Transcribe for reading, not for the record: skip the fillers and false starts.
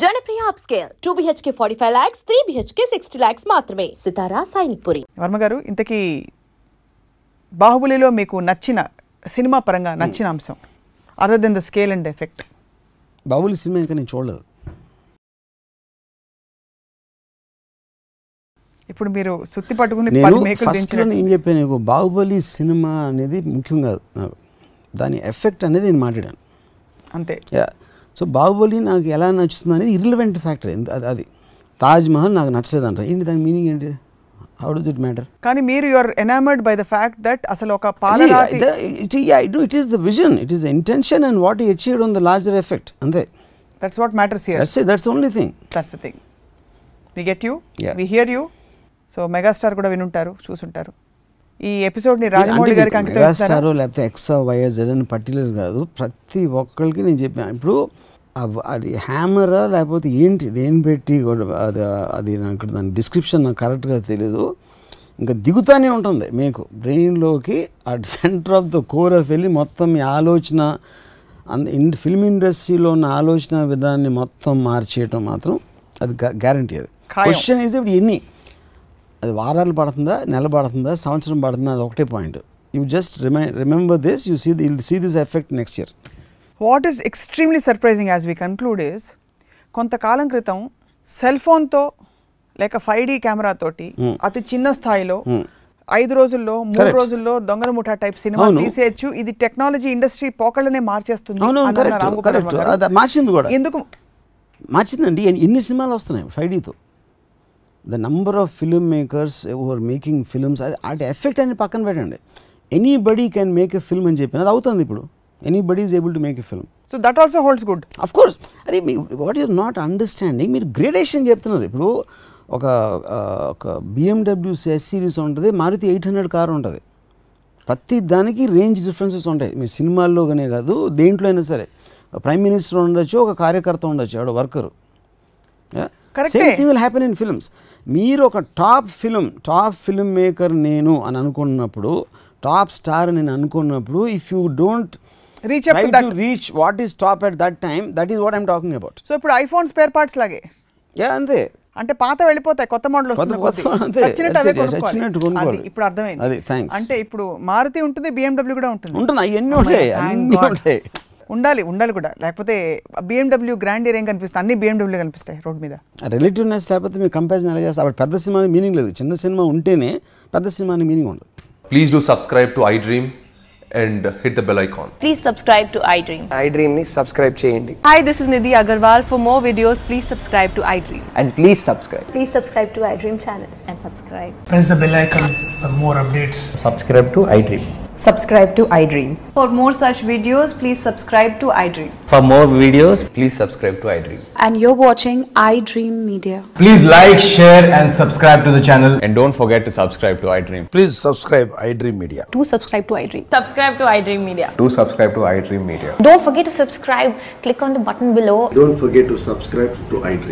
Janapriya upscale 2 BHK 45 lakhs, 3 BHK 60 lakhs మాత్రమే. సితారా సైనిక్పురి. వర్మ గారు, ఇంతకీ బాహుబలిలో మీకు నచ్చిన సినిమా పరంగా నచ్చిన అంశం other than the scale and effect? Baahubali cinema ఇంకా నేను చూడలేదు. ఇప్పుడు మీరు సుత్తి పట్టుకుని ఏం చెప్పాను, బాహుబలి సినిమా అనేది ముఖ్యం కాదు నాకు, దాని ఎఫెక్ట్ అనేది నేను మాట్లాడాను అంతే. సో బాహుబలి నాకు ఎలా నచ్చుతుంది అనేది ఇర్రిలవెంట్ ఫ్యాక్టర్. అది తాజ్ మహల్ నాకు నచ్చలేదు అంటారు, ఏంటి దాని మీనింగ్ ఏంటి? How does it matter? కానీ మీరు you are enamoured by the fact that అసలు ఒక పాలరాతి it is the vision, it is the intention and what he achieved on the larger effect, అంతే. That's what matters here. That's only thing. That's the thing. We get you, we hear you. So megastar కూడా వినుంటారు, చూసుంటారు. ఈ episode ని రాజమౌళి గారికి అంకితం చేస్తారా? Megastar లేకపోతే ఎక్స్ వై జెడ్ అని పర్టికులర్ కాదు, ప్రతి ఒక్కరికి నేను చెప్పాను. ఇప్పుడు అది హ్యామరా లేకపోతే ఏంటి, దేని పెట్టి అది నాకు దాని డిస్క్రిప్షన్ నాకు కరెక్ట్గా తెలీదు. ఇంకా దిగుతానే ఉంటుంది మీకు బ్రెయిన్లోకి, at centre of the core of వెళ్ళి మొత్తం మీ ఆలోచన ఫిల్మ్ ఇండస్ట్రీలో ఉన్న ఆలోచన విధాన్ని మొత్తం మార్చేయటం మాత్రం అది గ్యారంటీ. అది క్వశ్చన్ ఈజ్ ఇప్పుడు ఎన్ని, అది వారాలు పడుతుందా, నెల పడుతుందా, సంవత్సరం పడుతుందా, అది ఒకటే point. You just remember this, you see this effect next year. What is extremely surprising as we conclude is, కొంతకాలం క్రితం సెల్ ఫోన్తో లేక 5D కెమెరాతోటి అతి చిన్న స్థాయిలో 5 రోజుల్లో 3 రోజుల్లో దొంగల ముఠా టైప్ సినిమా తీసేయచ్చు, ఇది టెక్నాలజీ ఇండస్ట్రీ పోకళ్ళనే మార్చేస్తుంది. మార్చింది కూడా, ఎందుకు మార్చిందండి? ఎన్ని సినిమాలు వస్తున్నాయి 5Dతో? The number of film makers are making films, అది ఎఫెక్ట్ అని పక్కన పెట్టండి. Anybody can make a film అని చెప్పిన అది అవుతుంది ఇప్పుడు. Anybody is able to make a film. So that also holds good. Of course. అరే వాట్ యూర్ నాట్ అండర్స్టాండింగ్, మీరు గ్రేడేషన్ చెప్తున్నారు. ఇప్పుడు ఒక BMW S సిరీస్ ఉంటుంది, మారుతి 800 కారు ఉంటుంది. ప్రతి దానికి రేంజ్ డిఫరెన్సెస్ ఉంటాయి. మీ సినిమాల్లోనే కాదు, దేంట్లో అయినా సరే. ప్రైమ్ మినిస్టర్ ఉండొచ్చు, ఒక కార్యకర్త ఉండొచ్చు, ఎవడో worker. Same thing will happen in films. మీరు ఒక టాప్ ఫిల్మ్ మేకర్ నేను అని అనుకున్నప్పుడు, టాప్ స్టార్ నేను అనుకున్నప్పుడు, if you don't reach what is top at that time, that is what I'm talking about. So ఇప్పుడు ఐఫోన్ స్పేర్ పార్ట్స్ లాగే అంతే, అంటే పాత వెళ్ళిపోతాయి, కొత్త మోడల్ వస్తుంది. ఇప్పుడు అర్థమైంది. అంటే ఇప్పుడు మారుతి ఉంటుంది, BMW కూడా ఉంటుంది. ఉండాలి కూడా, లేకపోతే BMW గ్రాండియర్ ఏం కనిపిస్తుంది, అన్ని BMW కనిపిస్తాయి రోడ్ మీద. రిలేటివ్నెస్ లేకపోతే మీరు కంపారిజన్ ఎలా చేస్తారు? పెద్ద సినిమాని మీనింగ్ లేదు, చిన్న సినిమా ఉంటేనే పెద్ద సినిమాని మీనింగ్ ఉండదు. Please do subscribe to iDream and hit the bell icon. Please subscribe to iDream. iDream ni subscribe cheyandi. Hi, this is Nidhi Agarwal. For more videos, please subscribe to iDream. And please subscribe. Please subscribe to iDream channel and subscribe. Press the bell icon for more updates. Subscribe to iDream. Subscribe to iDream. For more such videos, please subscribe to iDream. For more videos, please subscribe to iDream. And you're watching iDream Media. Please like, share and subscribe to the channel. And don't forget to subscribe to iDream. Please subscribe iDream Media. Do subscribe to iDream. Subscribe to iDream Media. Do subscribe to iDream Media. Don't forget to subscribe. Click on the button below. Don't forget to subscribe to iDream.